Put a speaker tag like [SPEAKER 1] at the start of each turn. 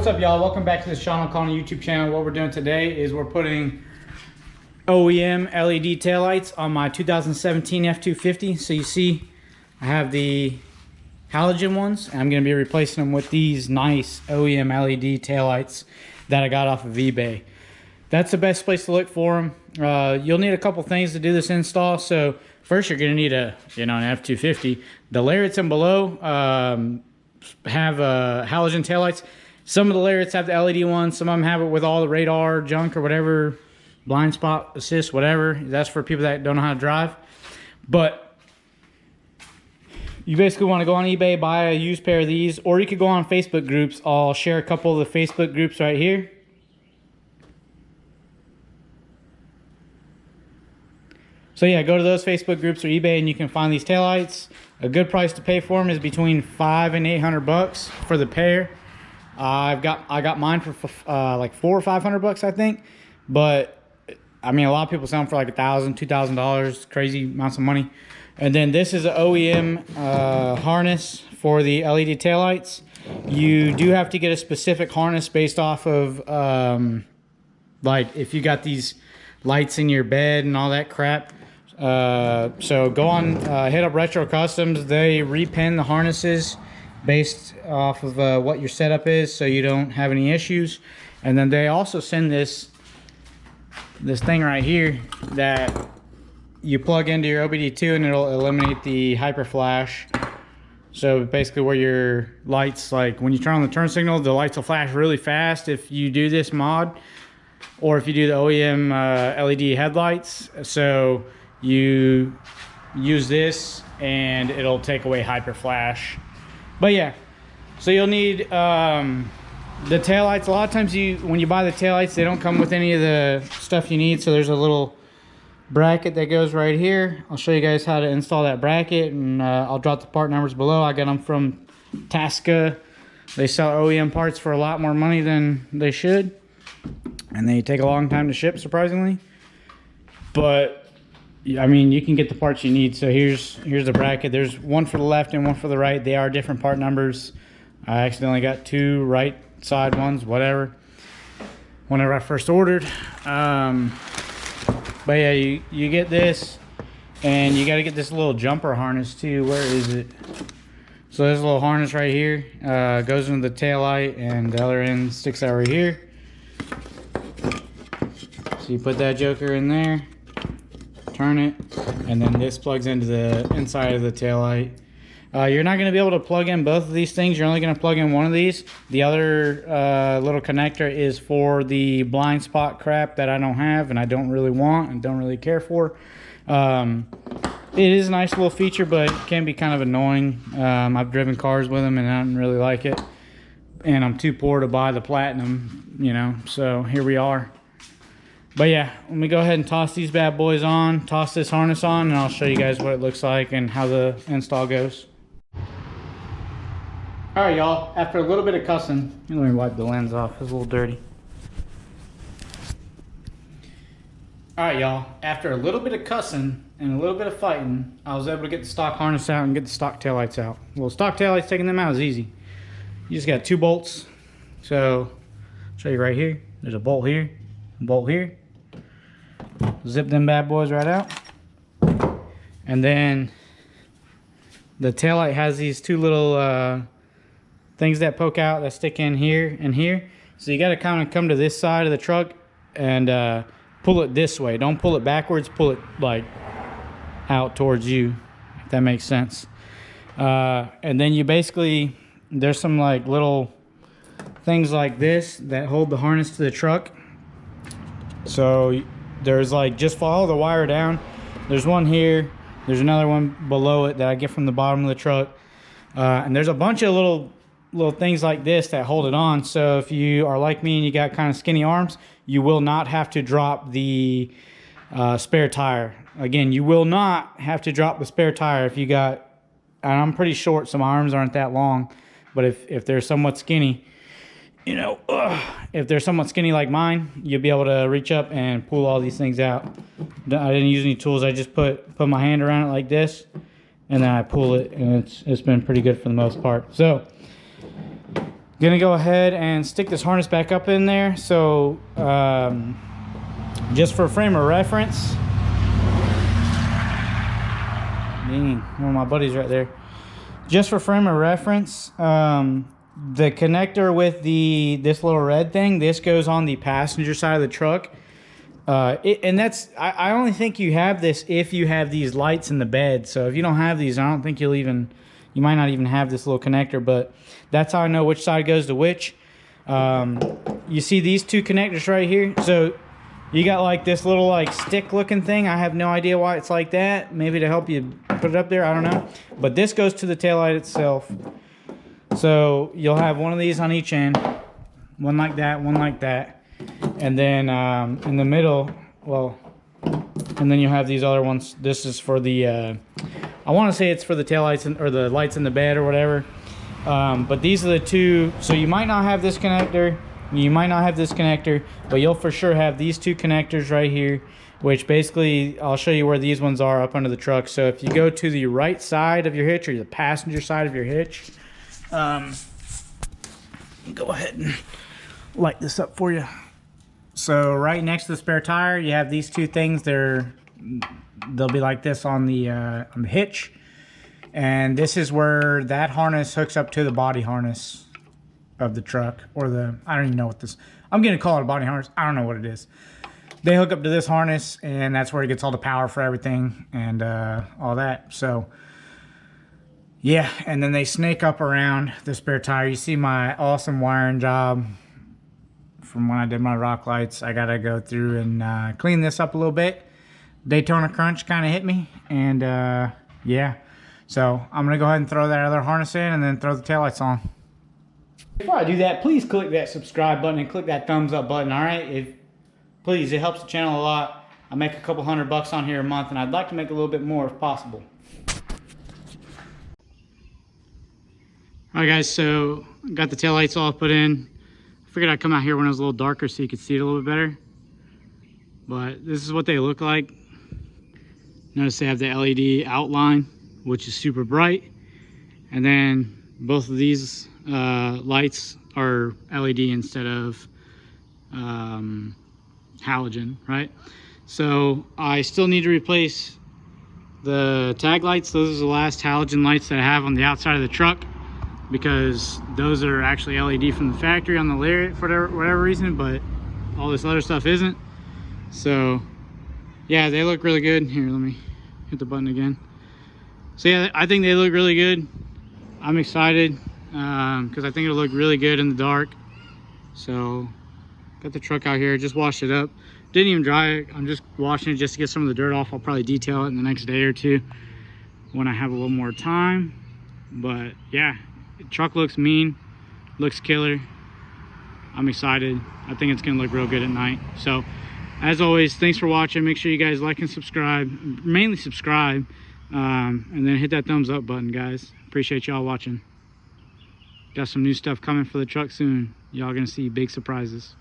[SPEAKER 1] What's up, y'all? Welcome back to the Sean O'Connell YouTube channel. What we're doing today is we're putting OEM LED taillights on my 2017 F250. So you see I have the halogen ones, and I'm going to be replacing them with these nice OEM LED taillights that I got off of eBay. That's the best place to look for them. You'll need a couple things to do this install. So first, you're going to need an F250. The Lariats and below have halogen taillights. Some of the Lariats have the LED ones. Some of them have it with all the radar junk or whatever, blind spot assist, whatever. That's for people that don't know how to drive. But you basically want to go on eBay, buy a used pair of these, or you could go on Facebook groups. I'll share a couple of the Facebook groups right here. So yeah, go to those Facebook groups or eBay and you can find these taillights. A good price to pay for them is between $500 and $800 for the pair. I got mine for like $400 or $500, I think. But I mean, a lot of people sell them for like $1,000, $2,000, crazy amounts of money. And then this is an OEM harness for the LED taillights. You do have to get a specific harness based off of like if you got these lights in your bed and all that crap. So go on, hit up Retro Customs. They repin the harnesses based off of what your setup is, so you don't have any issues. And then they also send this thing right here that you plug into your OBD2 and it'll eliminate the hyper flash. So basically where your lights, like when you turn on the turn signal, the lights will flash really fast if you do this mod, or if you do the OEM LED headlights. So you use this and it'll take away hyper flash. But yeah, so you'll need the taillights. A lot of times when you buy the taillights, they don't come with any of the stuff you need. So there's a little bracket that goes right here. I'll show you guys how to install that bracket, and I'll drop the part numbers below. I got them from Tasca. They sell OEM parts for a lot more money than they should, and they take a long time to ship, surprisingly. But I mean, you can get the parts you need. So here's the bracket. There's one for the left and one for the right. They are different part numbers. I accidentally got two right side ones, whatever, whenever I first ordered. But yeah, you get this, and you got to get this little jumper harness too. Where is it? So there's a little harness right here. Goes into the tail light, and the other end sticks out right here. So you put that joker in there, turn it, and then this plugs into the inside of the tail light. You're not going to be able to plug in both of these things. You're only going to plug in one of these. The other little connector is for the blind spot crap that I don't have and I don't really want and don't really care for. It is a nice little feature, but it can be kind of annoying. I've driven cars with them and I don't really like it, and I'm too poor to buy the platinum, you know, so here we are. But yeah, let me go ahead and toss these bad boys on, toss this harness on, and I'll show you guys what it looks like and how the install goes. All right, y'all, after a little bit of cussing, let me wipe the lens off, it's a little dirty. All right, y'all, after a little bit of cussing and a little bit of fighting, I was able to get the stock harness out and get the stock taillights out. Well, stock taillights, taking them out is easy. You just got two bolts. So I'll show you right here. There's a bolt here, a bolt here. Zip them bad boys right out. And then the taillight has these two little things that poke out that stick in here and here. So you got to kind of come to this side of the truck and pull it this way. Don't pull it backwards, pull it like out towards you, if that makes sense. And then you basically, there's some like little things like this that hold the harness to the truck. So there's like, just follow the wire down. There's one here, there's another one below it that I get from the bottom of the truck, and there's a bunch of little things like this that hold it on. So if you are like me and you got kind of skinny arms, you will not have to drop the spare tire. Again, you will not have to drop the spare tire if you got, and I'm pretty short so my arms aren't that long, but if they're somewhat skinny, you know, if they're somewhat skinny like mine, you'll be able to reach up and pull all these things out. I didn't use any tools. I just put my hand around it like this, and then I pull it, and it's been pretty good for the most part. So Gonna go ahead and stick this harness back up in there. So just for a frame of reference, dang, one of my buddies right there. Just for frame of reference, the connector with this little red thing, this goes on the passenger side of the truck. And that's, I only think you have this if you have these lights in the bed. So if you don't have these, I don't think you might not even have this little connector, but that's how I know which side goes to which. You see these two connectors right here? So you got like this little like stick looking thing. I have no idea why it's like that. Maybe to help you put it up there, I don't know. But this goes to the taillight itself. So you'll have one of these on each end. One like that, one like that. And then in the middle, well, and then you'll have these other ones. This is for the, I want to say it's for the taillights or the lights in the bed or whatever. But these are the two. So you might not have this connector. You might not have this connector, but you'll for sure have these two connectors right here, which basically, I'll show you where these ones are up under the truck. So if you go to the right side of your hitch or the passenger side of your hitch, go ahead and light this up for you. So right next to the spare tire, you have these two things. They'll be like this on the hitch, and this is where that harness hooks up to the body harness of the truck, or I don't even know what this, I'm gonna call it a body harness. I don't know what it is. They hook up to this harness, and that's where it gets all the power for everything and all that. So yeah, and then they snake up around the spare tire. You see my awesome wiring job from when I did my rock lights. I gotta go through and clean this up a little bit. Daytona crunch kind of hit me, and yeah. So I'm gonna go ahead and throw that other harness in and then throw the taillights on. Before I do that, please click that subscribe button and click that thumbs up button, all right? Please, it helps the channel a lot. I make a couple $100 on here a month, and I'd like to make a little bit more if possible. All right, guys, so got the taillights all put in. I figured I'd come out here when it was a little darker so you could see it a little bit better. But this is what they look like. Notice they have the LED outline, which is super bright. And then both of these lights are LED instead of halogen, right? So I still need to replace the tag lights. Those are the last halogen lights that I have on the outside of the truck, because those are actually LED from the factory on the Lariat for whatever reason, but all this other stuff isn't. So yeah, they look really good. Here, let me hit the button again. So yeah, I think they look really good. I'm excited because I think it'll look really good in the dark. So got the truck out here, just washed it up. Didn't even dry it. I'm just washing it just to get some of the dirt off. I'll probably detail it in the next day or two when I have a little more time. But yeah, the truck looks mean, looks killer. I'm excited. I think it's gonna look real good at night. So as always, thanks for watching. Make sure you guys like and subscribe, mainly subscribe, and then hit that thumbs up button, guys. Appreciate y'all watching. Got some new stuff coming for the truck soon. Y'all gonna see big surprises.